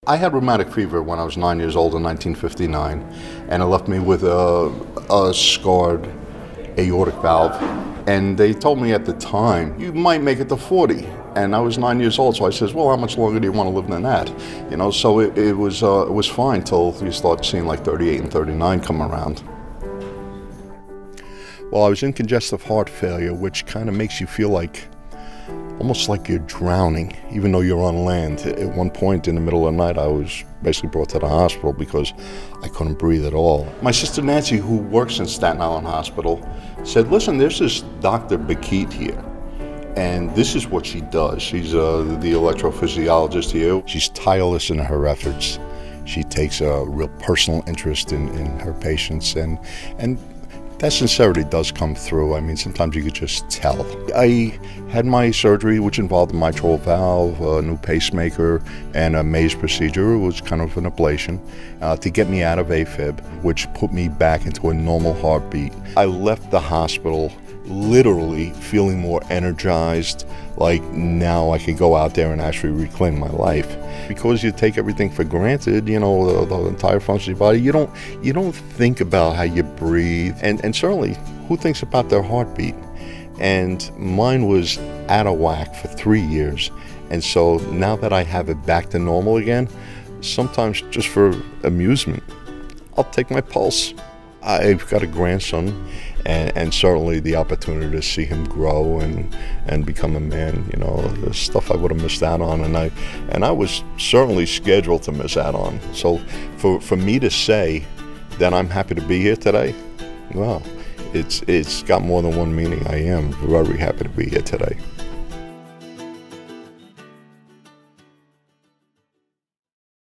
I had rheumatic fever when I was 9 years old in 1959, and it left me with a scarred aortic valve. And they told me at the time, you might make it to 40. And I was 9 years old, so I says, well, how much longer do you want to live than that? You know, so it was fine till you start seeing like 38 and 39 come around. Well, I was in congestive heart failure, which kind of makes you feel like, almost like you're drowning, even though you're on land. At one point in the middle of the night, I was basically brought to the hospital because I couldn't breathe at all. My sister Nancy, who works in Staten Island Hospital, said, listen, there's this Dr. Bakit here, and this is what she does. She's the electrophysiologist here. She's tireless in her efforts. She takes a real personal interest in her patients, and that sincerity does come through. I mean, sometimes you could just tell. I had my surgery, which involved a mitral valve, a new pacemaker, and a maze procedure. It was kind of an ablation to get me out of AFib, which put me back into a normal heartbeat. I left the hospital literally feeling more energized, like now I could go out there and actually reclaim my life. Because you take everything for granted, you know, the entire function of your body, you don't think about how you breathe, and certainly who thinks about their heartbeat? And mine was out of whack for 3 years, and so now that I have it back to normal again, sometimes just for amusement, I'll take my pulse. I've got a grandson, and certainly the opportunity to see him grow and become a man, you know, the stuff I would have missed out on, and I was certainly scheduled to miss out on. So for me to say that I'm happy to be here today, well, it's got more than one meaning. I am very happy to be here today.